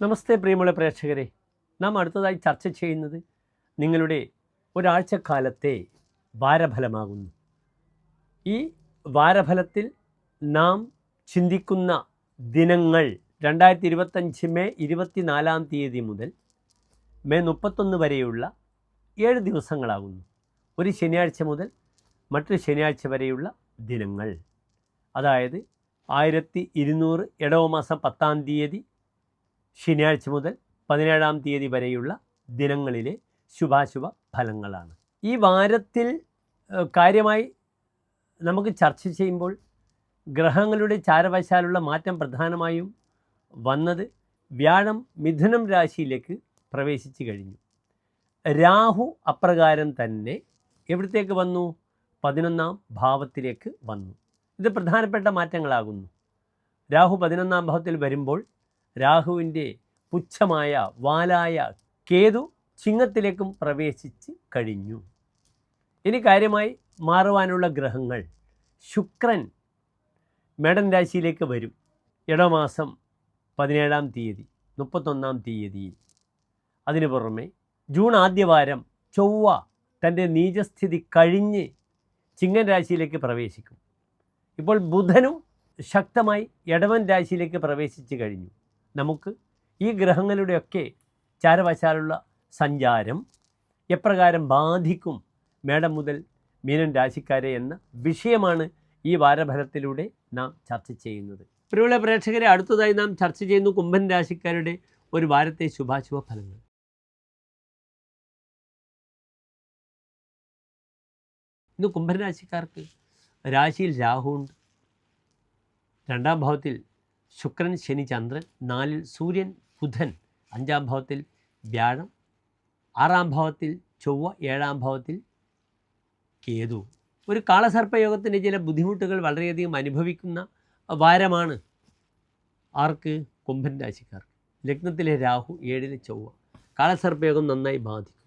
നമസ്തേ പ്രിയമുള്ള പ്രേക്ഷകരെ, നാം അടുത്തതായി ചർച്ച ചെയ്യുന്നത് നിങ്ങളുടെ ഒരാഴ്ചക്കാലത്തെ വാരഫലമാകുന്നു. ഈ വാരഫലത്തിൽ നാം ചിന്തിക്കുന്ന ദിനങ്ങൾ 2025 മെയ് 24 മുതൽ മെയ് 31 വരെയുള്ള 7 ദിവസങ്ങളാകുന്നു. ഒരു ശനിയാഴ്ച മുതൽ മറ്റൊരു ശനിയാഴ്ച വരെയുള്ള ദിനങ്ങൾ, അതായത് 1200 ഇടവമാസം 10-ാം തീയതി ശനിയാഴ്ച മുതൽ 17-ാം തീയതി വരെയുള്ള ദിനങ്ങളിലെ ശുഭാശുഭ ഫലങ്ങളാണ്. ഈ വാരത്തിൽ കാര്യമായി നമുക്ക് ചർച്ച ചെയ്യുമ്പോൾ ഗ്രഹങ്ങളുടെ ചാരവശാലുള്ള മാറ്റം പ്രധാനമായും വന്നത് വ്യാഴം മിഥുനം രാശിയിലേക്ക് പ്രവേശിച്ചു കഴിഞ്ഞു. രാഹു അപ്രകാരം തന്നെ എവിടത്തേക്ക് വന്നു? 11-ാം ഭാവത്തിലേക്ക് വന്നു. ഇത് പ്രധാനപ്പെട്ട മാറ്റങ്ങളാകുന്നു. രാഹു 11-ാം ഭാവത്തിൽ വരുമ്പോൾ രാഹുവിൻ്റെ പുച്ഛമായ വാലായ കേതു ചിങ്ങത്തിലേക്കും പ്രവേശിച്ച് കഴിഞ്ഞു. ഇനി കാര്യമായി മാറുവാനുള്ള ഗ്രഹങ്ങൾ, ശുക്രൻ മേടൻ രാശിയിലേക്ക് വരും ഇടമാസം 17-ാം തീയതി 31-ാം തീയതിയിൽ. അതിനു പുറമെ ജൂൺ ആദ്യവാരം ചൊവ്വ തൻ്റെ നീചസ്ഥിതി കഴിഞ്ഞ് ചിങ്ങൻ രാശിയിലേക്ക് പ്രവേശിക്കും. ഇപ്പോൾ ബുധനും ശക്തമായി ഇടവൻ രാശിയിലേക്ക് പ്രവേശിച്ചു കഴിഞ്ഞു. നമുക്ക് ഈ ഗ്രഹങ്ങളുടെയൊക്കെ ചാരവശാലുള്ള സഞ്ചാരം എപ്രകാരം ബാധിക്കും മേടം മുതൽ മീനൻ രാശിക്കാരെ എന്ന വിഷയമാണ് ഈ വാരഫലത്തിലൂടെ നാം ചർച്ച ചെയ്യുന്നത്. പ്രിയമുള്ള പ്രേക്ഷകരെ, അടുത്തതായി നാം ചർച്ച ചെയ്യുന്നു കുംഭൻ രാശിക്കാരുടെ ഒരു വാരത്തെ ശുഭാശുഭ ഫലങ്ങൾ. ഇന്ന് കുംഭൻ രാശിക്കാർക്ക് രാശിയിൽ രാഹുവുണ്ട്, 2-ാം ഭാവത്തിൽ ശുക്രൻ, ശനി, ചന്ദ്രൻ, 4-ൽ സൂര്യൻ, ബുധൻ, 5-ാം ഭാവത്തിൽ വ്യാഴം, 6-ാം ഭാവത്തിൽ ചൊവ്വ, 7-ാം ഭാവത്തിൽ കേതു. ഒരു കാളസർപ്പയോഗത്തിൻ്റെ ചില ബുദ്ധിമുട്ടുകൾ വളരെയധികം അനുഭവിക്കുന്ന വാരമാണ് ആർക്ക്? കുംഭൻ രാശിക്കാർക്ക്. ലഗ്നത്തിലെ രാഹു, 7-ലെ ചൊവ്വ. കാളസർപ്പയോഗം നന്നായി ബാധിക്കും.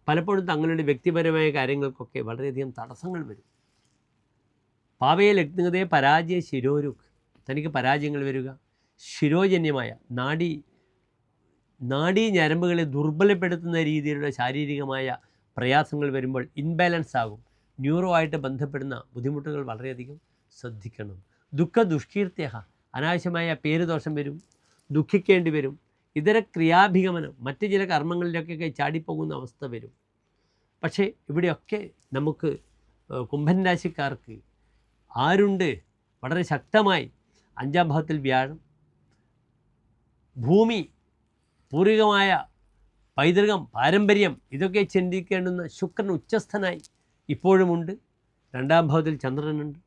പലപ്പോഴും തങ്ങളുടെ വ്യക്തിപരമായ കാര്യങ്ങൾക്കൊക്കെ വളരെയധികം തടസ്സങ്ങൾ വരും. പാവയെ ലഗ്നതയെ പരാജയ ശിരോരുഖ്, തനിക്ക് പരാജയങ്ങൾ വരിക, ശിരോജന്യമായ നാഡീ ഞരമ്പുകളെ ദുർബലപ്പെടുത്തുന്ന രീതിയിലുള്ള ശാരീരികമായ പ്രയാസങ്ങൾ വരുമ്പോൾ ഇൻബാലൻസ് ആകും. ന്യൂറോ ആയിട്ട് ബന്ധപ്പെടുന്ന ബുദ്ധിമുട്ടുകൾ വളരെയധികം ശ്രദ്ധിക്കണം. ദുഃഖദുഷ്കീർത്തിയ, അനാവശ്യമായ പേരുദോഷം വരും, ദുഃഖിക്കേണ്ടി വരും. ഇതര ക്രിയാഭിഗമനം, മറ്റ് ചില കർമ്മങ്ങളിലൊക്കെ ചാടിപ്പോകുന്ന അവസ്ഥ വരും. പക്ഷേ ഇവിടെയൊക്കെ നമുക്ക് കുംഭൻ രാശിക്കാർക്ക് ആരുണ്ട്? വളരെ ശക്തമായി 5-ാം ഭാവത്തിൽ വ്യാഴം, ഭൂമി, പൂർവികമായ പൈതൃകം, പാരമ്പര്യം, ഇതൊക്കെ ചിന്തിക്കേണ്ടുന്ന ശുക്രൻ ഉച്ചസ്ഥനായി ഇപ്പോഴുമുണ്ട്. 2-ാം ഭാവത്തിൽ ചന്ദ്രനുണ്ട്.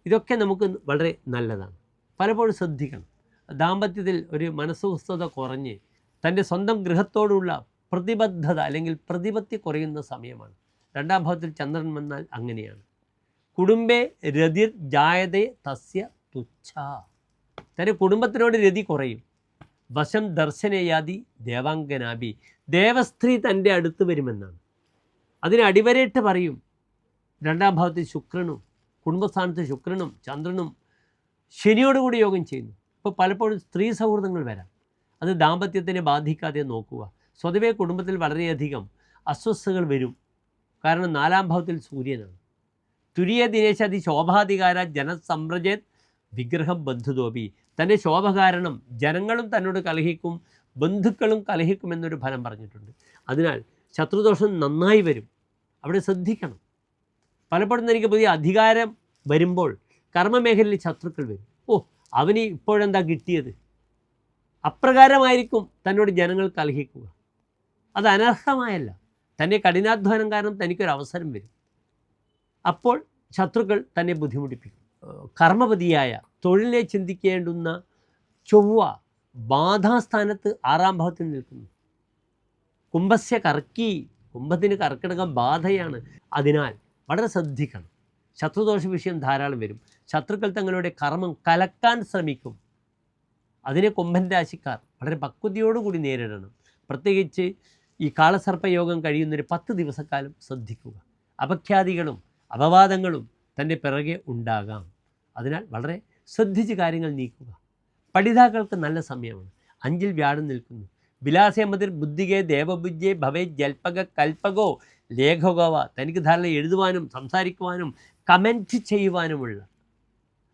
ഇതൊക്കെ നമുക്ക് വളരെ നല്ലതാണ്. പലപ്പോഴും ശ്രദ്ധിക്കണം. ദാമ്പത്യത്തിൽ ഒരു മനസ്സുസ്ഥത കുറഞ്ഞ് തൻ്റെ സ്വന്തം ഗൃഹത്തോടുള്ള പ്രതിബദ്ധത അല്ലെങ്കിൽ പ്രതിപത്തി കുറയുന്ന സമയമാണ്. 2-ാം ഭാവത്തിൽ ചന്ദ്രൻ വന്നാൽ അങ്ങനെയാണ്. കുടുംബേ രതിർ ജായതേ തസ്യ തുച്ഛ, തൻ്റെ കുടുംബത്തിനോട് രതി കുറയും. വശം ദർശനയാതി ദേവാംഗനാഭി, ദേവസ്ത്രീ തൻ്റെ അടുത്ത് വരുമെന്നാണ്. അതിന് അടിവരയിട്ട് പറയും. 2-ാം ഭാവത്തിൽ ശുക്രനും കുടുംബസ്ഥാനത്ത് ശുക്രനും ചന്ദ്രനും ശനിയോടുകൂടി യോഗം ചെയ്യുന്നു. ഇപ്പോൾ പലപ്പോഴും സ്ത്രീ സൗഹൃദങ്ങൾ വരാം. അത് ദാമ്പത്യത്തിനെ ബാധിക്കാതെ നോക്കുക. സ്വതവേ കുടുംബത്തിൽ വളരെയധികം അസ്വസ്ഥതകൾ വരും. കാരണം 4-ാം ഭാവത്തിൽ സൂര്യനാണ്. തുരിയ ദിനേശാദി ശോഭാധികാര ജനസമ്രജേത് വിഗ്രഹം ബന്ധുതോപി, തൻ്റെ ശോഭ കാരണം ജനങ്ങളും തന്നോട് കലഹിക്കും, ബന്ധുക്കളും കലഹിക്കുമെന്നൊരു ഫലം പറഞ്ഞിട്ടുണ്ട്. അതിനാൽ ശത്രുദോഷം നന്നായി വരും. അവിടെ ശ്രദ്ധിക്കണം. പലപ്പോഴും എനിക്ക് പുതിയ അധികാരം വരുമ്പോൾ കർമ്മമേഖലയിൽ ശത്രുക്കൾ വരും. അവന് ഇപ്പോഴെന്താ കിട്ടിയത്? അപ്രകാരമായിരിക്കും തന്നോട് ജനങ്ങൾ കലഹിക്കുക. അത് അനർഹമായല്ല. തന്നെ കഠിനാധ്വാനം കാരണം തനിക്കൊരവസരം വരും. അപ്പോൾ ശത്രുക്കൾ തന്നെ ബുദ്ധിമുട്ടിപ്പിക്കും. കർമ്മപതിയായ തൊഴിലിനെ ചിന്തിക്കേണ്ടുന്ന ചൊവ്വ ബാധാസ്ഥാനത്ത് 6-ാം ഭാവത്തിൽ നിൽക്കുന്നു. കുംഭസ്യ കർക്കി, കുംഭത്തിന് കർക്കിടകം ബാധയാണ്. അതിനാൽ വളരെ ശ്രദ്ധിക്കണം. ശത്രുദോഷ വിഷയം ധാരാളം വരും. ശത്രുക്കൾ തങ്ങളുടെ കർമ്മം കലക്കാൻ ശ്രമിക്കും. അതിനെ കുംഭൻ രാശിക്കാർ വളരെ പക്വതയോടുകൂടി നേരിടണം. പ്രത്യേകിച്ച് ഈ കാളസർപ്പയോഗം കഴിയുന്നൊരു 10 ദിവസക്കാലം ശ്രദ്ധിക്കുക. അപഖ്യാതികളും അപവാദങ്ങളും തൻ്റെ പിറകെ ഉണ്ടാകാം. അതിനാൽ വളരെ ശ്രദ്ധിച്ച് കാര്യങ്ങൾ നീക്കുക. പഠിതാക്കൾക്ക് നല്ല സമയമാണ്. 5-ൽ വ്യാഴം നിൽക്കുന്നു. വിലാസയമതിർ ബുദ്ധികെ ദേവബുദ്ധിയെ ഭവേ ജൽപക കൽപകോ ലേഖകോവ. തനിക്ക് ധാരാളം എഴുതുവാനും സംസാരിക്കുവാനും കമൻറ്റ് ചെയ്യുവാനുമുള്ള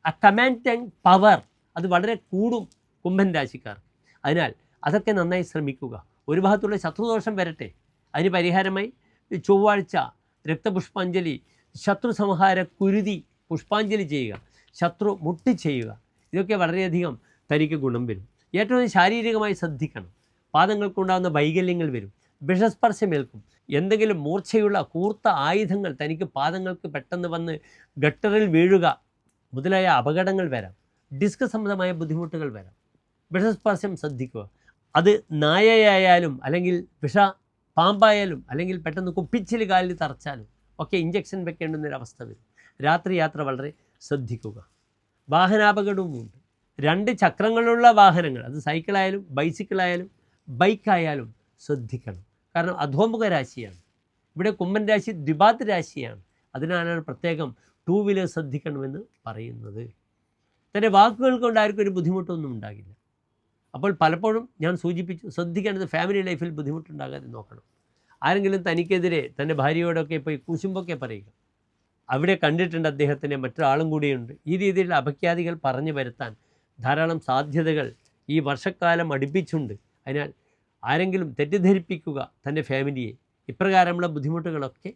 ആ കമാൻഡിങ് പവർ അത് വളരെ കൂടും കുംഭൻ രാശിക്കാർ. അതിനാൽ അതൊക്കെ നന്നായി ശ്രമിക്കുക. ഒരു ഭാഗത്തുള്ള ശത്രുദോഷം വരട്ടെ, അതിന് പരിഹാരമായി ചൊവ്വാഴ്ച രക്തപുഷ്പാഞ്ജലി, ശത്രു സംഹാര കുരുതി പുഷ്പാഞ്ജലി ചെയ്യുക, ശത്രു മുട്ടി ചെയ്യുക. ഇതൊക്കെ വളരെയധികം തനിക്ക് ഗുണം വരും. ഏറ്റവും ശാരീരികമായി ശ്രദ്ധിക്കണം. പാദങ്ങൾക്കുണ്ടാകുന്ന വൈകല്യങ്ങൾ വരും, വിഷസ്പർശമേൽക്കും, എന്തെങ്കിലും മൂർച്ചയുള്ള കൂർത്ത ആയുധങ്ങൾ തനിക്ക് പാദങ്ങൾക്ക് പെട്ടെന്ന് വന്ന് ഗട്ടറിൽ വീഴുക മുതലായ അപകടങ്ങൾ വരാം. ഡിസ്ക് സംബന്ധമായ ബുദ്ധിമുട്ടുകൾ വരാം. വിഷസ്പർശം ശ്രദ്ധിക്കുക. അത് നായയായാലും അല്ലെങ്കിൽ പാമ്പായാലും അല്ലെങ്കിൽ പെട്ടെന്ന് കുപ്പിച്ചിൽ കാലിൽ തറച്ചാലും ഒക്കെ ഇഞ്ചക്ഷൻ വെക്കേണ്ടുന്നൊരവസ്ഥ വരും. രാത്രി യാത്ര വളരെ ശ്രദ്ധിക്കുക. വാഹനാപകടവുമുണ്ട്. 2 ചക്രങ്ങളുള്ള വാഹനങ്ങൾ, അത് സൈക്കിളായാലും ബൈസിക്കിളായാലും ബൈക്കായാലും ശ്രദ്ധിക്കണം. കാരണം അധോമുഖ രാശിയാണ്. ഇവിടെ കുംഭൻ രാശി ദ്വിപാത് രാശിയാണ്. അതിനാലാണ് പ്രത്യേകം 2 വീലർ ശ്രദ്ധിക്കണമെന്ന് പറയുന്നത്. തൻ്റെ വാക്കുകൾ കൊണ്ട് ആർക്കും ഒരു ബുദ്ധിമുട്ടൊന്നും ഉണ്ടാകില്ല. അപ്പോൾ പലപ്പോഴും ഞാൻ സൂചിപ്പിച്ചു, ശ്രദ്ധിക്കേണ്ടത് ഫാമിലി ലൈഫിൽ ബുദ്ധിമുട്ടുണ്ടാകാതെ നോക്കണം. ആരെങ്കിലും തനിക്കെതിരെ തൻ്റെ ഭാര്യയോടൊക്കെ പോയി കുശുമ്പൊക്കെ പറയുക, അവിടെ കണ്ടിട്ടുണ്ട് അദ്ദേഹത്തിൻ്റെ മറ്റൊരാളും കൂടിയുണ്ട്. ഈ രീതിയിലുള്ള അപഖ്യാതികൾ പറഞ്ഞു വരുത്താൻ ധാരാളം സാധ്യതകൾ ഈ വർഷക്കാലം അടുപ്പിച്ചുണ്ട്. അതിനാൽ ആരെങ്കിലും തെറ്റിദ്ധരിപ്പിക്കുക തൻ്റെ ഫാമിലിയെ, ഇപ്രകാരമുള്ള ബുദ്ധിമുട്ടുകളൊക്കെ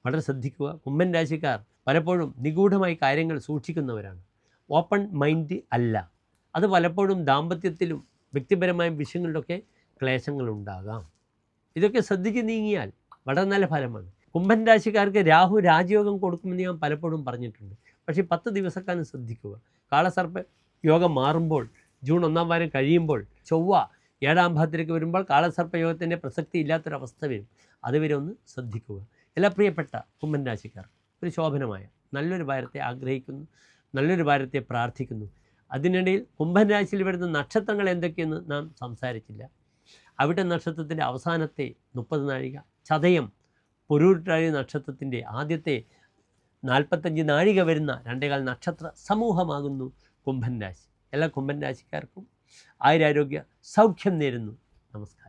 വളരെ ശ്രദ്ധിക്കുക. കുംഭൻ രാശിക്കാർ പലപ്പോഴും നിഗൂഢമായി കാര്യങ്ങൾ സൂക്ഷിക്കുന്നവരാണ്. ഓപ്പൺ മൈൻഡ് അല്ല. അത് പലപ്പോഴും ദാമ്പത്യത്തിലും വ്യക്തിപരമായ വിഷയങ്ങളിലൊക്കെ ക്ലേശങ്ങളുണ്ടാകാം. ഇതൊക്കെ ശ്രദ്ധിച്ച് നീങ്ങിയാൽ വളരെ നല്ല ഫലമാണ്. കുംഭൻ രാശിക്കാർക്ക് രാഹു രാജയോഗം കൊടുക്കുമെന്ന് ഞാൻ പലപ്പോഴും പറഞ്ഞിട്ടുണ്ട്. പക്ഷേ 10 ദിവസക്കാലം ശ്രദ്ധിക്കുക. കാളസർപ്പ യോഗം മാറുമ്പോൾ ജൂൺ 1-ാം വാരം കഴിയുമ്പോൾ ചൊവ്വ 7-ാം ഭാവത്തിലേക്ക് വരുമ്പോൾ കാളസർപ്പ യോഗത്തിൻ്റെ പ്രസക്തി ഇല്ലാത്തൊരവസ്ഥ വരും. അതുവരെ ഒന്ന് ശ്രദ്ധിക്കുക. എല്ലാ പ്രിയപ്പെട്ട കുംഭൻ രാശിക്കാർ ഒരു ശോഭനമായ നല്ലൊരു വാരത്തെ ആഗ്രഹിക്കുന്നു, നല്ലൊരു വാരത്തെ പ്രാർത്ഥിക്കുന്നു. അതിനിടയിൽ കുംഭൻ രാശിയിൽ വരുന്ന നക്ഷത്രങ്ങൾ എന്തൊക്കെയെന്ന് നാം സംസാരിച്ചില്ല. അവിടെ നക്ഷത്രത്തിൻ്റെ അവസാനത്തെ 30 നാഴിക, ചതയം പൊരുരുട്ടാഴി നക്ഷത്രത്തിൻ്റെ ആദ്യത്തെ 45 നാഴിക വരുന്ന 2.25 നക്ഷത്ര സമൂഹമാകുന്നു കുംഭൻ രാശി. എല്ലാ കുംഭൻ രാശിക്കാർക്കും ആയുരാരോഗ്യ സൗഖ്യം നേരുന്നു. നമസ്കാരം.